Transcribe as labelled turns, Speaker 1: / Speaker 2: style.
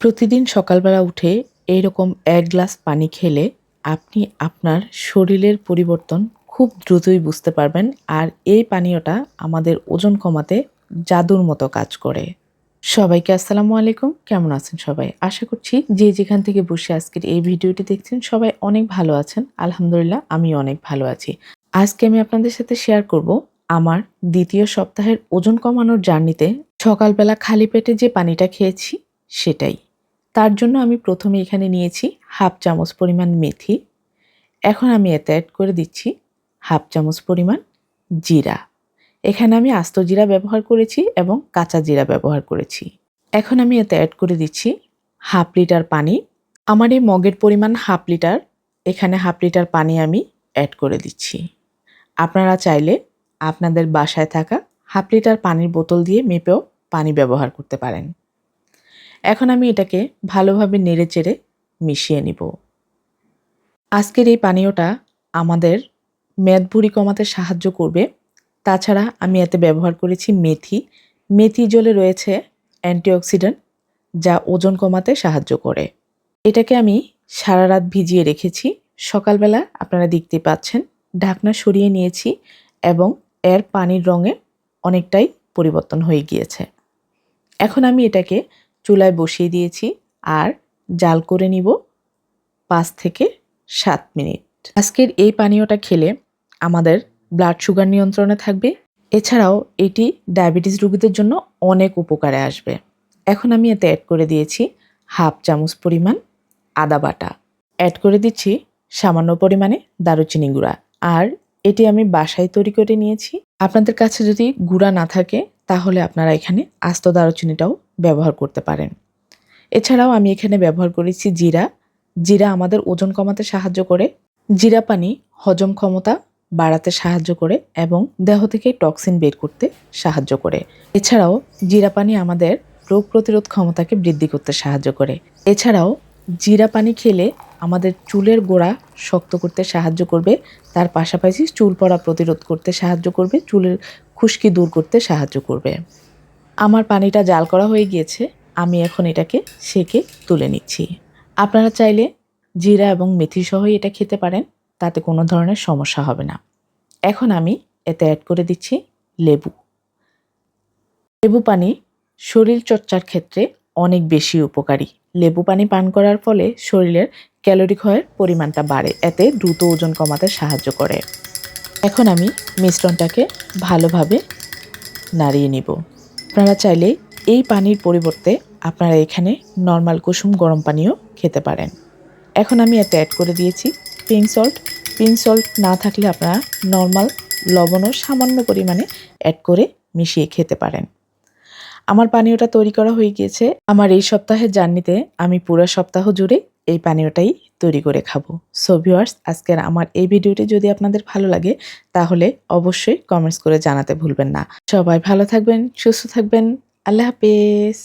Speaker 1: প্রতিদিন সকালবেলা উঠে এইরকম ১ গ্লাস পানি খেলে আপনি আপনার শরীরের পরিবর্তন খুব দ্রুতই বুঝতে পারবেন। আর এই পানীয়টা আমাদের ওজন কমাতে জাদুর মতো কাজ করে। সবাইকে আসসালামু আলাইকুম। কেমন আছেন সবাই? আশা করছি যে যেখান থেকে বসে আজকের এই ভিডিওটি দেখছেন সবাই অনেক ভালো আছেন। আলহামদুলিল্লাহ আমিও অনেক ভালো আছি। আজকে আমি আপনাদের সাথে শেয়ার করব আমার ২য় সপ্তাহের ওজন কমানোর জার্নিতে সকালবেলা খালি পেটে যে পানিটা খেয়েছি সেটাই। তার জন্য আমি প্রথমে এখানে নিয়েছি ১/২ চামচ পরিমাণ মেথি। এখন আমি এতে এড করে দিচ্ছি ১/২ চামচ পরিমাণ জিরা। এখানে আমি আস্ত জিরা ব্যবহার করেছি এবং কাঁচা জিরা ব্যবহার করেছি। এখন আমি এতে এড করে দিচ্ছি ১/২ লিটার পানি। আমার এই মগের পরিমাণ ১/২ লিটার। এখানে ১/২ লিটার পানি আমি এড করে দিচ্ছি। আপনারা চাইলে আপনাদের বাসায় থাকা ১/২ লিটার পানির বোতল দিয়ে মেপেও পানি ব্যবহার করতে পারেন। এখন আমি এটাকে ভালোভাবে নেড়েচেড়ে মিশিয়ে নিব। আজকের এই পানীয়টা আমাদের মেদভুঁড়ি কমাতে সাহায্য করবে। তাছাড়া আমি এতে ব্যবহার করেছি মেথি। মেথি জলে রয়েছে অ্যান্টিঅক্সিডেন্ট যা ওজন কমাতে সাহায্য করে। এটাকে আমি সারা রাত ভিজিয়ে রেখেছি। সকালবেলা আপনারা দেখতেই পাচ্ছেন ঢাকনা সরিয়ে নিয়েছি এবং এর পানির রঙে অনেকটাই পরিবর্তন হয়ে গিয়েছে। এখন আমি এটাকে চুলায় বসিয়ে দিয়েছি আর জাল করে নিব ৫ থেকে ৭ মিনিট। আজকের এই পানীয়টা খেলে আমাদের ব্লাড সুগার নিয়ন্ত্রণে থাকবে। এছাড়াও এটি ডায়াবেটিস রোগীদের জন্য অনেক উপকারে আসবে। এখন আমি এতে অ্যাড করে দিয়েছি ১/২ চামচ পরিমাণ আদা বাটা। অ্যাড করে দিচ্ছি সামান্য পরিমাণে দারুচিনি গুঁড়া। আর এটি আমি বাসায় তৈরি করে নিয়েছি। আপনাদের কাছে যদি গুঁড়া না থাকে তাহলে আপনারা এখানে আস্ত দারুচিনিটাও ব্যবহার করতে পারেন। এছাড়াও আমি এখানে ব্যবহার করেছি জিরা। জিরা আমাদের ওজন কমাতে সাহায্য করে। জিরা পানি হজম ক্ষমতা বাড়াতে সাহায্য করে এবং দেহ থেকে টক্সিন বের করতে সাহায্য করে। এছাড়াও জিরা পানি আমাদের রোগ প্রতিরোধ ক্ষমতাকে বৃদ্ধি করতে সাহায্য করে। এছাড়াও জিরা পানি খেলে আমাদের চুলের গোড়া শক্ত করতে সাহায্য করবে। তার পাশাপাশি চুল পড়া প্রতিরোধ করতে সাহায্য করবে, চুলের খুশকি দূর করতে সাহায্য করবে। আমার পানিটা জাল করা হয়ে গিয়েছে। আমি এখন এটাকে সেঁকে তুলে নিচ্ছি। আপনারা চাইলে জিরা এবং মেথি সহই এটা খেতে পারেন, তাতে কোনো ধরনের সমস্যা হবে না। এখন আমি এতে অ্যাড করে দিচ্ছি লেবু। লেবু পানি শরীর চর্চার ক্ষেত্রে অনেক বেশি উপকারী। লেবু পানি পান করার ফলে শরীরের ক্যালোরি ক্ষয়ের পরিমাণটা বাড়ে, এতে দ্রুত ওজন কমাতে সাহায্য করে। এখন আমি মিশ্রণটাকে ভালোভাবে নাড়িয়ে নিব। আপনারা চাইলে এই পানির পরিবর্তে আপনারা এখানে নর্মাল কুসুম গরম পানিও খেতে পারেন। এখন আমি এতে অ্যাড করে দিয়েছি পিঙ্ক সল্ট। পিঙ্ক সল্ট না থাকলে আপনারা নর্মাল লবণও সামান্য পরিমাণে অ্যাড করে মিশিয়ে খেতে পারেন। আমার পানীয়টা তৈরি করা হয়ে গিয়েছে। আমার এই সপ্তাহের জার্নিতে আমি পুরো সপ্তাহ জুড়ে এই পানীয়টাই তৈরি করে খাবো। সো ভিউয়ার্স, আজকের আমার এই ভিডিওটি যদি আপনাদের ভালো লাগে তাহলে অবশ্যই কমেন্টস করে জানাতে ভুলবেন না। সবাই ভালো থাকবেন, সুস্থ থাকবেন। আল্লাহ হাফেজ।